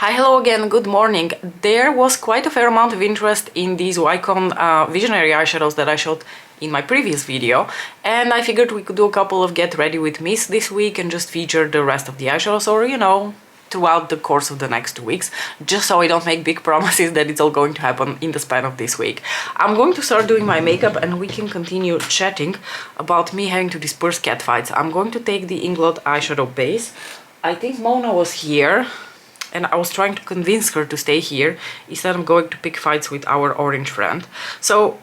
Hi, hello again, good morning. There was quite a fair amount of interest in these Wycon Visionary eyeshadows that I showed in my previous video, and I figured we could do a couple of get ready with me's this week and just feature the rest of the eyeshadows, or throughout the course of the next 2 weeks, just so I don't make big promises that it's all going to happen in the span of this week. I'm going to start doing my makeup and we can continue chatting about me having to disperse cat fights. I'm going to take the Inglot eyeshadow base. I think Mona was here and I was trying to convince her to stay here instead of going to pick fights with our orange friend. So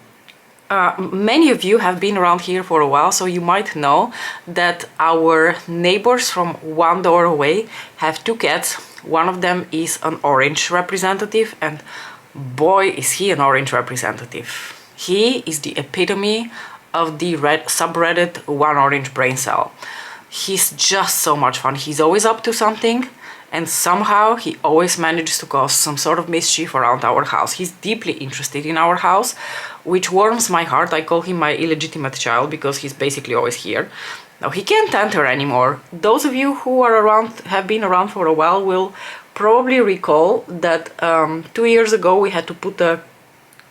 many of you have been around here for a while, so you might know that our neighbors from one door away have 2 cats. One of them is an orange representative, and boy is he an orange representative. He is the epitome of the subreddit one orange brain cell. He's just so much fun. He's always up to something, and somehow he always manages to cause some sort of mischief around our house. He's deeply interested in our house, which warms my heart. I call him my illegitimate child because he's basically always here. Now he can't enter anymore. Those of you who are around, have been around for a while, will probably recall that 2 years ago we had to put a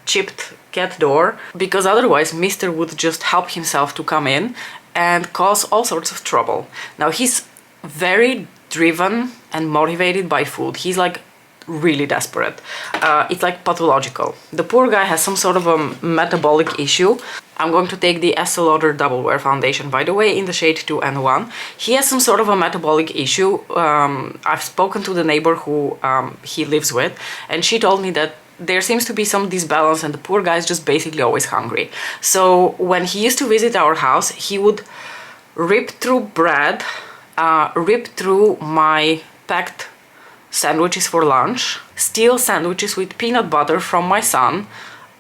chipped cat door because otherwise Mr. would just help himself to come in and cause all sorts of trouble. Now he's very driven and motivated by food. He's like really desperate. It's like pathological. The poor guy has some sort of a metabolic issue. I'm going to take the Estee Lauder Double Wear Foundation, by the way, in the shade 2N1. He has some sort of a metabolic issue. I've spoken to the neighbor who he lives with, and she told me that there seems to be some disbalance and the poor guy is just basically always hungry. So when he used to visit our house, he would rip through bread, rip through my packed sandwiches for lunch, steal sandwiches with peanut butter from my son,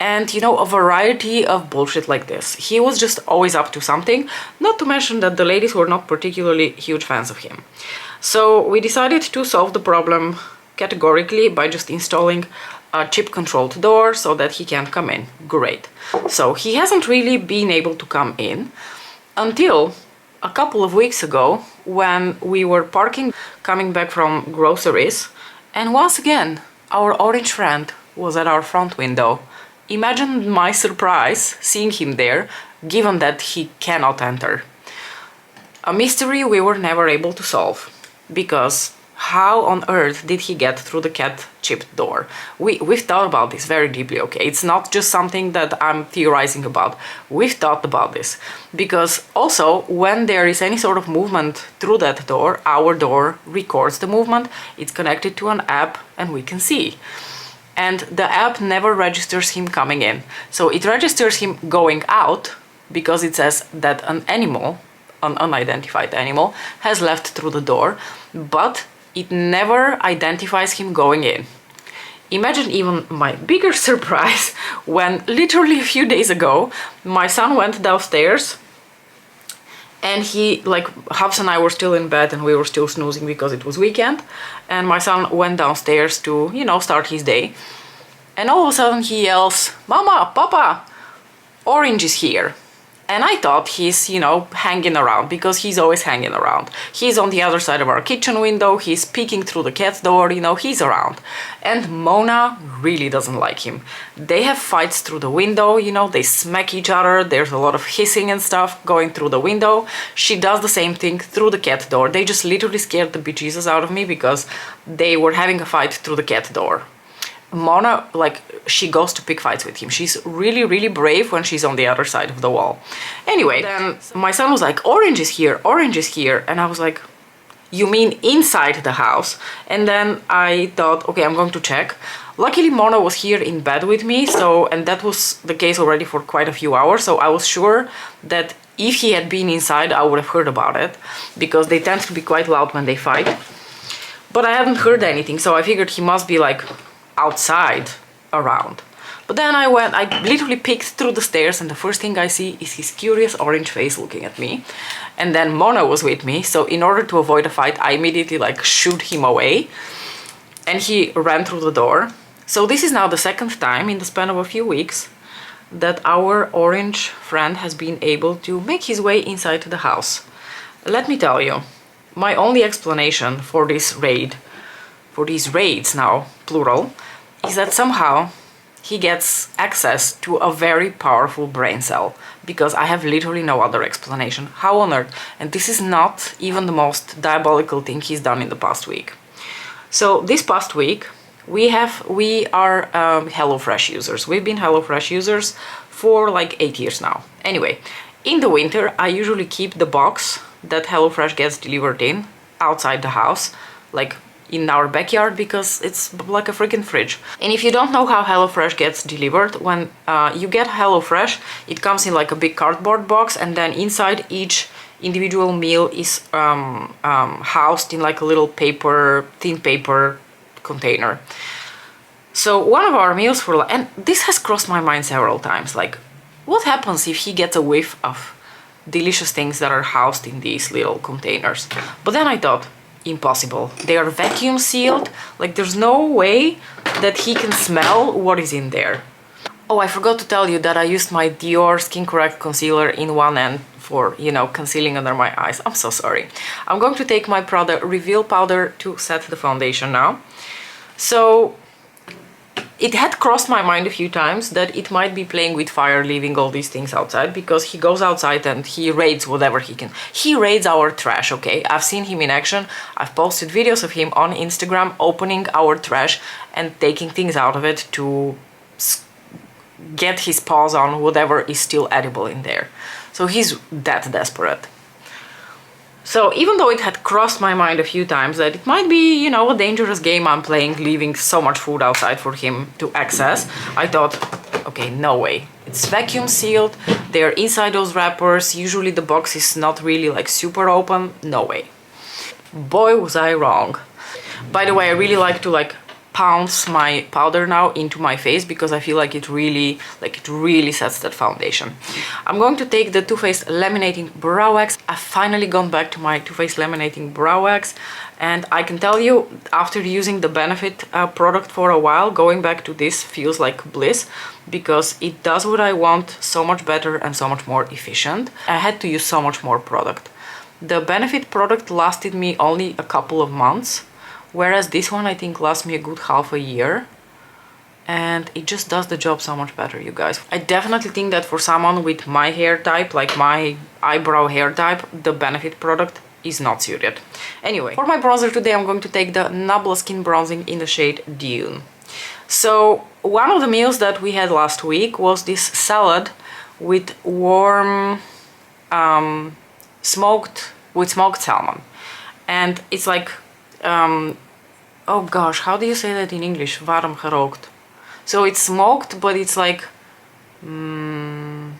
and a variety of bullshit like this. He was just always up to something, not to mention that the ladies were not particularly huge fans of him. So we decided to solve the problem categorically by just installing a chip controlled door so that he can't come in. Great. So he hasn't really been able to come in until a couple of weeks ago when we were parking, coming back from groceries, and once again our orange friend was at our front window. Imagine my surprise seeing him there, given that he cannot enter. A mystery we were never able to solve, because how on earth did he get through the cat chipped door? We've thought about this very deeply, okay? It's not just something that I'm theorizing about. We've thought about this. Because also, when there is any sort of movement through that door, our door records the movement. It's connected to an app and we can see. And the app never registers him coming in. So it registers him going out because it says that an animal, an unidentified animal, has left through the door, but it never identifies him going in. Imagine even my bigger surprise when literally a few days ago my son went downstairs and Hubs and I were still in bed and we were still snoozing because it was weekend, and my son went downstairs to, start his day, and all of a sudden he yells, "Mama, Papa, Orange is here." And I thought he's, hanging around, because he's always hanging around. He's on the other side of our kitchen window, he's peeking through the cat's door, he's around. And Mona really doesn't like him. They have fights through the window, they smack each other, there's a lot of hissing and stuff going through the window. She does the same thing through the cat door. They just literally scared the bejesus out of me because they were having a fight through the cat door. Mona, she goes to pick fights with him. She's really, really brave when she's on the other side of the wall. Anyway, then my son was like, "Orange is here, Orange is here." And I was like, "You mean inside the house?" And then I thought, okay, I'm going to check. Luckily, Mona was here in bed with me, and that was the case already for quite a few hours, so I was sure that if he had been inside, I would have heard about it, because they tend to be quite loud when they fight. But I haven't heard anything, so I figured he must be outside around. But then I literally peeked through the stairs, and the first thing I see is his curious orange face looking at me. And then Mona was with me, so in order to avoid a fight, I immediately shooed him away, and he ran through the door. So this is now the second time in the span of a few weeks that our orange friend has been able to make his way inside the house. Let me tell you, my only explanation for this raid for these raids now, plural, is that somehow he gets access to a very powerful brain cell, because I have literally no other explanation. How on earth? And this is not even the most diabolical thing he's done in the past week. So this past week, we are HelloFresh users. We've been HelloFresh users for like 8 years now. Anyway, in the winter, I usually keep the box that HelloFresh gets delivered in outside the house, like in our backyard, because it's like a freaking fridge. And if you don't know how HelloFresh gets delivered, when you get HelloFresh, it comes in like a big cardboard box, and then inside each individual meal is housed in like a little thin paper container. So one of our meals and this has crossed my mind several times, like, what happens if he gets a whiff of delicious things that are housed in these little containers? But then I thought, impossible. They are vacuum sealed. Like, there's no way that he can smell what is in there. Oh, I forgot to tell you that I used my Dior Skin Correct concealer in one end for, you know, concealing under my eyes. I'm so sorry. I'm going to take my Prada Reveal powder to set the foundation now. So it had crossed my mind a few times that it might be playing with fire, leaving all these things outside, because he goes outside and he raids whatever he can. He raids our trash, okay? I've seen him in action. I've posted videos of him on Instagram opening our trash and taking things out of it to get his paws on whatever is still edible in there. So he's that desperate. So even though it had crossed my mind a few times that it might be, you know, a dangerous game I'm playing, leaving so much food outside for him to access, I thought, okay, no way. It's vacuum sealed, they're inside those wrappers, usually the box is not really like super open, no way. Boy, was I wrong. By the way, I really like to pounce my powder now into my face, because I feel like it really sets that foundation. I'm going to take the Too Faced Laminating Brow Wax. I've finally gone back to my Too Faced Laminating Brow Wax, and I can tell you, after using the Benefit product for a while, going back to this feels like bliss, because it does what I want so much better and so much more efficient. I had to use so much more product. The Benefit product lasted me only a couple of months, whereas this one I think lasts me a good half a year, and it just does the job so much better, you guys. I definitely think that for someone with my hair type, like my eyebrow hair type, the Benefit product is not suited. Anyway, for my bronzer today I'm going to take the Nabla Skin Bronzing in the shade Dune. So one of the meals that we had last week was this salad with warm smoked salmon, and it's like oh gosh, how do you say that in English? Warm gerookt. So it's smoked, but it's like in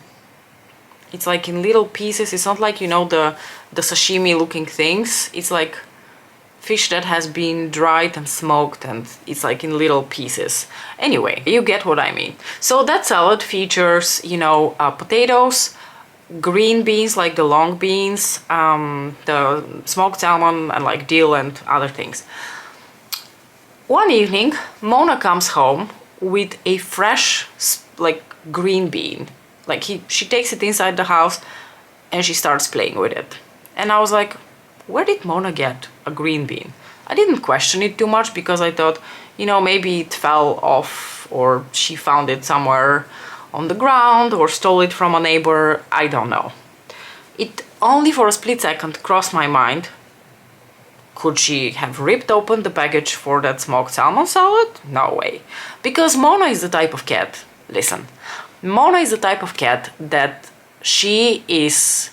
little pieces. It's not like, you know, the sashimi looking things. It's like fish that has been dried and smoked, and it's like in little pieces. Anyway, you get what I mean. So that salad features, you know, potatoes, green beans, like the long beans, the smoked salmon, and like dill and other things. One evening, Mona comes home with a fresh, like, green bean. Like, she takes it inside the house and she starts playing with it. And I was like, where did Mona get a green bean? I didn't question it too much, because I thought, you know, maybe it fell off, or she found it somewhere on the ground, or stole it from a neighbor. I don't know. It only for a split second crossed my mind, could she have ripped open the package for that smoked salmon salad? No way. Because Mona is the type of cat, listen, Mona is the type of cat that she is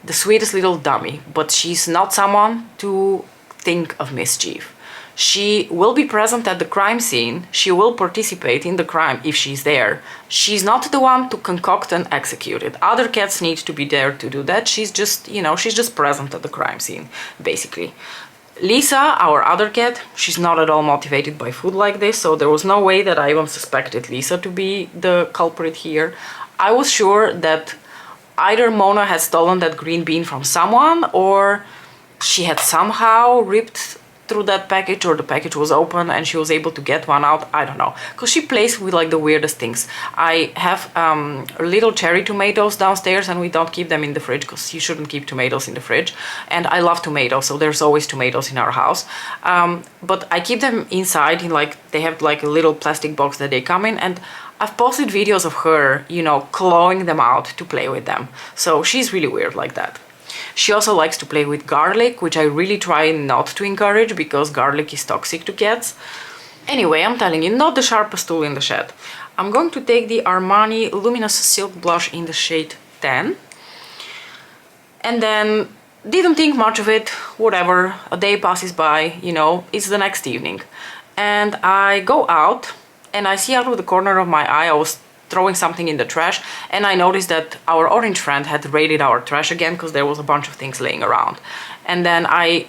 the sweetest little dummy, but she's not someone to think of mischief. She will be present at the crime scene, she will participate in the crime if she's there. She's not the one to concoct and execute it. Other cats need to be there to do that. She's just, you know, she's just present at the crime scene, basically. Lisa, our other cat, she's not at all motivated by food like this, so there was no way that I even suspected Lisa to be the culprit here. I was sure that either Mona had stolen that green bean from someone, or she had somehow ripped through that package, or the package was open and she was able to get one out. I don't know, because she plays with like the weirdest things. I have little cherry tomatoes downstairs, and we don't keep them in the fridge because you shouldn't keep tomatoes in the fridge, and I love tomatoes, so there's always tomatoes in our house. But I keep them inside in like, they have like a little plastic box that they come in, and I've posted videos of her, you know, clawing them out to play with them. So she's really weird like that. She also likes to play with garlic, which I really try not to encourage because garlic is toxic to cats. Anyway, I'm telling you, not the sharpest tool in the shed. I'm going to take the Armani Luminous Silk Blush in the shade 10. And then didn't think much of it, whatever, a day passes by, you know, it's the next evening. And I go out and I see out of the corner of my eye, I was throwing something in the trash, and I noticed that our orange friend had raided our trash again because there was a bunch of things laying around. And then I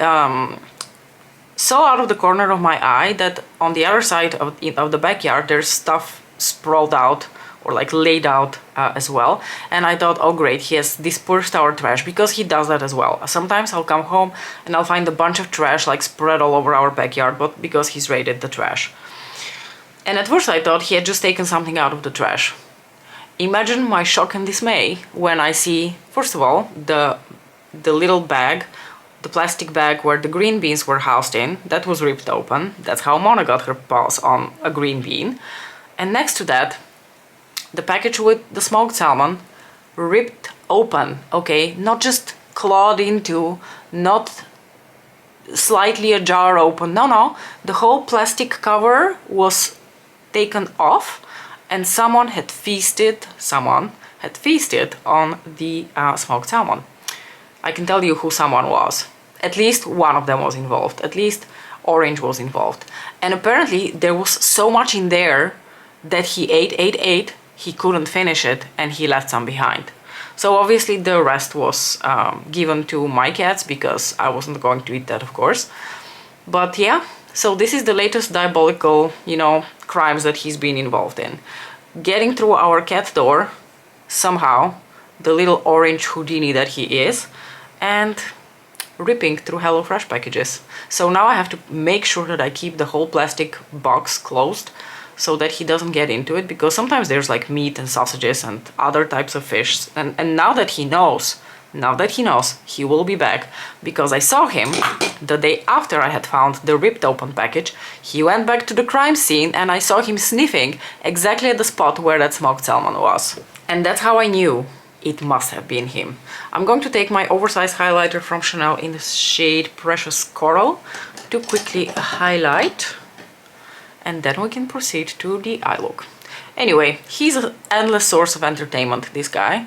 saw out of the corner of my eye that on the other side of the backyard there's stuff sprawled out or like laid out as well. And I thought, oh great, he has dispersed our trash, because he does that as well. Sometimes I'll come home and I'll find a bunch of trash like spread all over our backyard, but because he's raided the trash. And at first I thought he had just taken something out of the trash. Imagine my shock and dismay when I see, first of all, the little bag, the plastic bag where the green beans were housed in, that was ripped open. That's how Mona got her paws on a green bean. And next to that, the package with the smoked salmon, ripped open, okay? Not just clawed into, not slightly ajar open, no, the whole plastic cover was taken off, and someone had feasted on the smoked salmon. I can tell you who someone was. At least one of them was involved. At least Orange was involved. And apparently there was so much in there that he ate, he couldn't finish it, and he left some behind. So obviously the rest was given to my cats, because I wasn't going to eat that, of course. But yeah, so this is the latest diabolical, you know, crimes that he's been involved in. Getting through our cat door, somehow, the little orange Houdini that he is, and ripping through HelloFresh packages. So now I have to make sure that I keep the whole plastic box closed so that he doesn't get into it, because sometimes there's like meat and sausages and other types of fish. And now that he knows, he will be back, because I saw him the day after I had found the ripped open package. He went back to the crime scene and I saw him sniffing exactly at the spot where that smoked salmon was. And that's how I knew it must have been him. I'm going to take my oversized highlighter from Chanel in the shade Precious Coral to quickly highlight, and then we can proceed to the eye look. Anyway, he's an endless source of entertainment, this guy.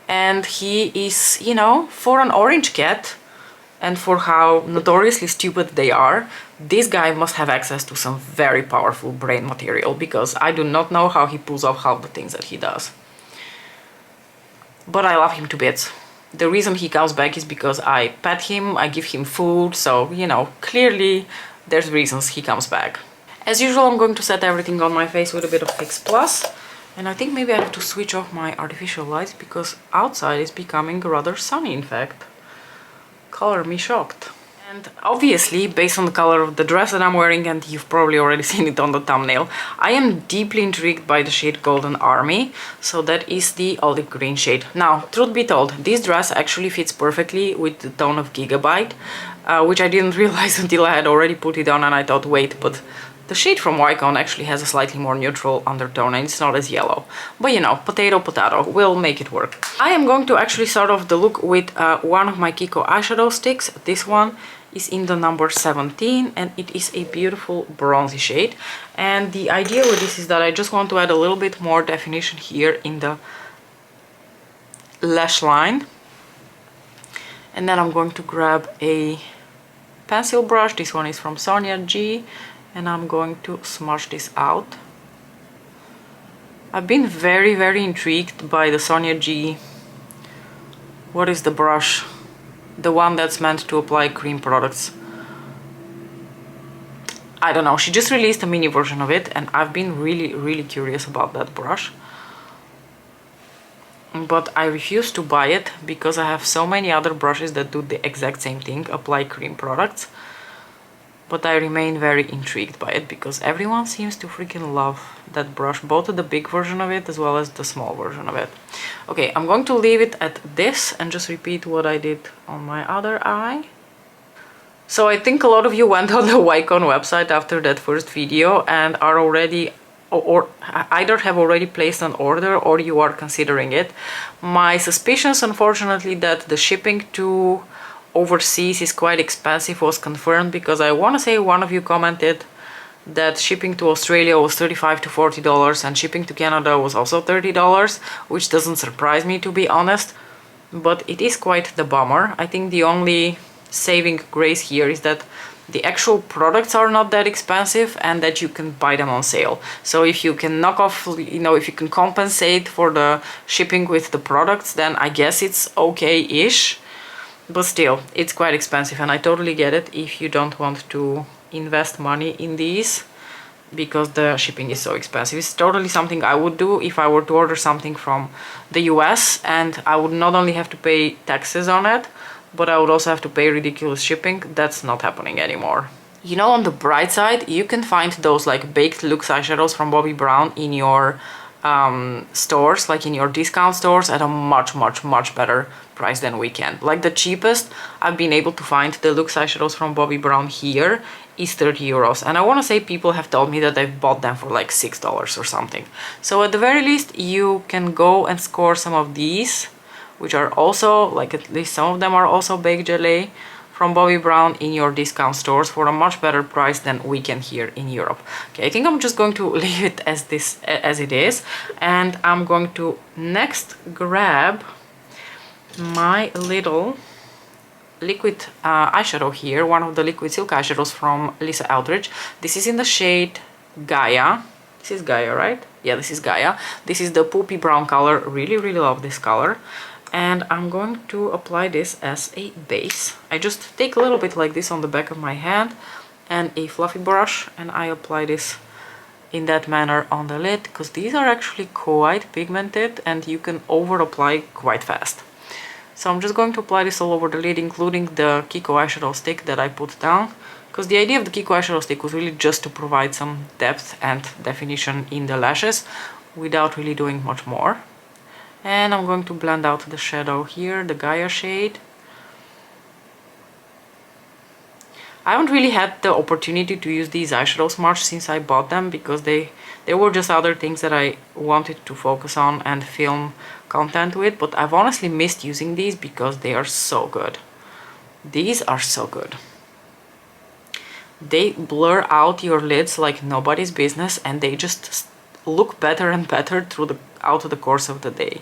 And he is, you know, for an orange cat, and for how notoriously stupid they are, this guy must have access to some very powerful brain material, because I do not know how he pulls off half the things that he does. But I love him to bits. The reason he comes back is because I pet him, I give him food, so, you know, clearly there's reasons he comes back. As usual, I'm going to set everything on my face with a bit of Fix Plus. And I think maybe I have to switch off my artificial lights, because outside is becoming rather sunny, in fact. Color me shocked. And obviously, based on the color of the dress that I'm wearing, and you've probably already seen it on the thumbnail, I am deeply intrigued by the shade Golden Army. So that is the olive green shade. Now, truth be told, this dress actually fits perfectly with the tone of Gigabyte, which I didn't realize until I had already put it on, and I thought, wait, but the shade from Wycon actually has a slightly more neutral undertone, and it's not as yellow. But you know, potato, potato, we'll make it work. I am going to actually start off the look with one of my Kiko eyeshadow sticks. This one is in the number 17, and it is a beautiful bronzy shade. And the idea with this is that I just want to add a little bit more definition here in the lash line. And then I'm going to grab a pencil brush. This one is from Sonia G. And I'm going to smudge this out. I've been very, very intrigued by the Sonia G. What is the brush? The one that's meant to apply cream products. I don't know, she just released a mini version of it, and I've been really, really curious about that brush. But I refuse to buy it because I have so many other brushes that do the exact same thing, apply cream products. but I remain very intrigued by it because everyone seems to freaking love that brush, both the big version of it as well as the small version of it. Okay, I'm going to leave it at this and just repeat what I did on my other eye. So I think a lot of you went on the Wycon website after that first video and are already, or either have already placed an order or you are considering it. My suspicions, unfortunately, that the shipping to overseas is quite expensive was confirmed, because I want to say one of you commented that shipping to Australia was $35 to $40 and shipping to Canada was also $30, which doesn't surprise me, to be honest, but it is quite the bummer. I think the only saving grace here is that the actual products are not that expensive and that you can buy them on sale. So if you can knock off, you know, if you can compensate for the shipping with the products, then I guess it's okay-ish. But still, it's quite expensive, and I totally get it if you don't want to invest money in these because the shipping is so expensive. It's totally something I would do if I were to order something from the US, and I would not only have to pay taxes on it, but I would also have to pay ridiculous shipping. That's not happening anymore. You know, on the bright side, you can find those like baked luxe eyeshadows from Bobbi Brown in your stores, like in your discount stores, at a much better price than we can. Like the cheapest I've been able to find the luxe eyeshadows from Bobbi Brown here is 30 euros, and I want to say people have told me that they've bought them for like $6 or something. So at the very least you can go and score some of these, which are also, like, at least some of them are also baked gelée from Bobbi Brown in your discount stores for a much better price than we can here in Europe. Okay, I think I'm just going to leave it as it is, and I'm going to next grab my little liquid eyeshadow here, one of the liquid silk eyeshadows from Lisa Eldridge. This is in the shade Gaia. This is Gaia, right? Yeah, this is Gaia. This is the poopy brown color. Really love this color. And I'm going to apply this as a base. I just take a little bit like this on the back of my hand and a fluffy brush, and I apply this in that manner on the lid, because these are actually quite pigmented and you can over apply quite fast. So I'm just going to apply this all over the lid, including the Kiko eyeshadow stick that I put down, because the idea of the Kiko eyeshadow stick was really just to provide some depth and definition in the lashes without really doing much more. And I'm going to blend out the shadow here, the Gaia shade. I haven't really had the opportunity to use these eyeshadows much since I bought them, because they were just other things that I wanted to focus on and film content with, but I've honestly missed using these because they are so good. These are so good. They blur out your lids like nobody's business, and they just look better and better throughout the course of the day.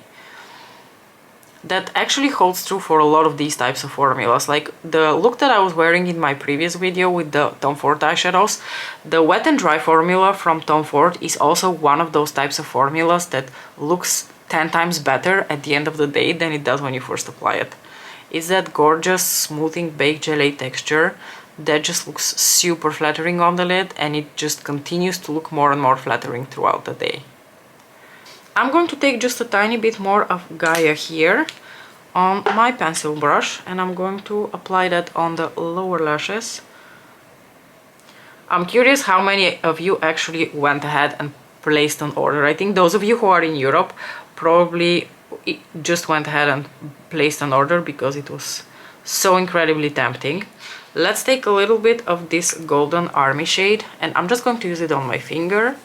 That actually holds true for a lot of these types of formulas. Like the look that I was wearing in my previous video with the Tom Ford eyeshadows, the wet and dry formula from Tom Ford is also one of those types of formulas that looks 10 times better at the end of the day than it does when you first apply it. It's that gorgeous smoothing baked gelée texture that just looks super flattering on the lid, and it just continues to look more and more flattering throughout the day. I'm going to take just a tiny bit more of Gaia here on my pencil brush, and I'm going to apply that on the lower lashes. I'm curious how many of you actually went ahead and placed an order. I think those of you who are in Europe probably just went ahead and placed an order because it was so incredibly tempting. Let's take a little bit of this Golden Army shade, and I'm just going to use it on my finger.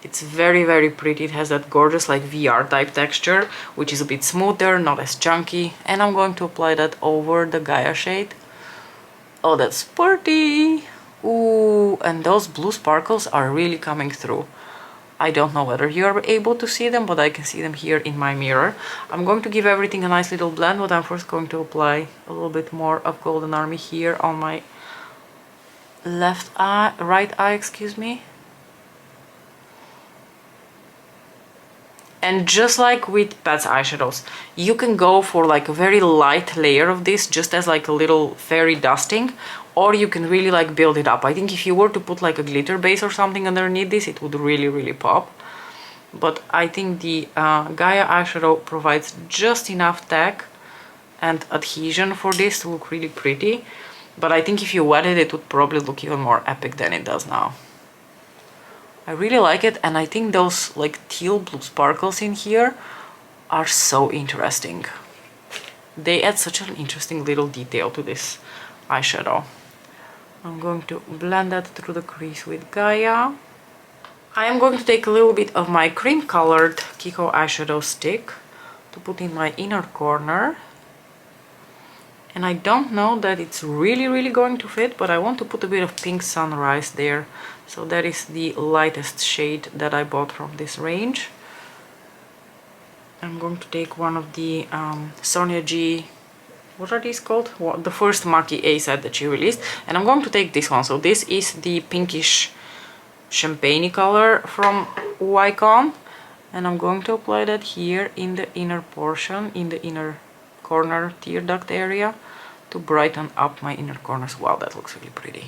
It's very pretty. It has that gorgeous like VR type texture, which is a bit smoother, not as chunky, and I'm going to apply that over the Gaia shade. Oh, that's pretty! Ooh, and those blue sparkles are really coming through. I don't know whether you're able to see them, but I can see them here in my mirror. I'm going to give everything a nice little blend, but I'm first going to apply a little bit more of Golden Army here on my right eye, excuse me. And just like with Pat's eyeshadows, you can go for like a very light layer of this just as like a little fairy dusting, or you can really like build it up. I think if you were to put like a glitter base or something underneath this, it would really pop. But I think the Gaia eyeshadow provides just enough tack and adhesion for this to look really pretty. but I think if you wet it, it would probably look even more epic than it does now. I really like it, and I think those like teal blue sparkles in here are so interesting. They add such an interesting little detail to this eyeshadow. I'm going to blend that through the crease with Gaia. I am going to take a little bit of my cream colored Kiko eyeshadow stick to put in my inner corner. And I don't know that it's really going to fit, but I want to put a bit of Pink Sunrise there. So that is the lightest shade that I bought from this range. I'm going to take one of the Sonia G, what are these called? Well, the first Maki A set that she released. And I'm going to take this one. So this is the pinkish champagne color from Wycon. And I'm going to apply that here in the inner portion, in the inner corner tear duct area, to brighten up my inner corners. Wow, that looks really pretty.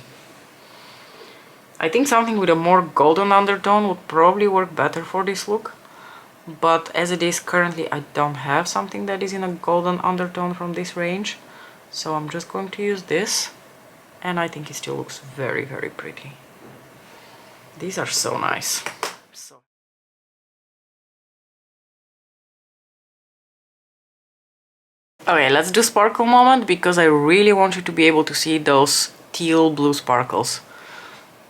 I think something with a more golden undertone would probably work better for this look. But as it is currently, I don't have something that is in a golden undertone from this range. So I'm just going to use this. And I think it still looks very pretty. These are so nice. Okay, let's do sparkle moment, because I really want you to be able to see those teal blue sparkles.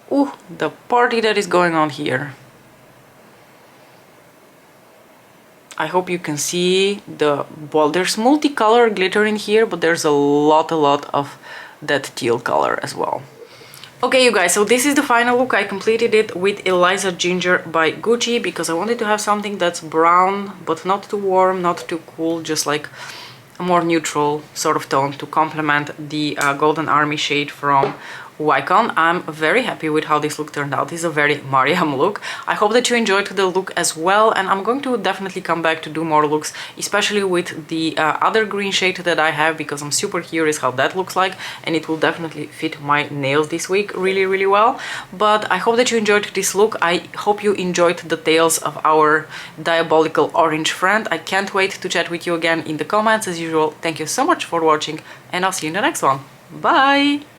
Ooh, the party that is going on here. I hope you can see well, there's multicolor glitter in here, but there's a lot of that teal color as well. Okay, you guys, so this is the final look. I completed it with Eliza Ginger by Gucci, because I wanted to have something that's brown, but not too warm, not too cool, just like a more neutral sort of tone to complement the Golden Army shade from Wycon. I'm very happy with how this look turned out. This is a very Mariam look. I hope that you enjoyed the look as well, and I'm going to definitely come back to do more looks, especially with the other green shade that I have, because I'm super curious how that looks like, and it will definitely fit my nails this week really well. But I hope that you enjoyed this look. I hope you enjoyed the tales of our diabolical orange friend. I can't wait to chat with you again in the comments as usual. Thank you so much for watching, and I'll see you in the next one. Bye!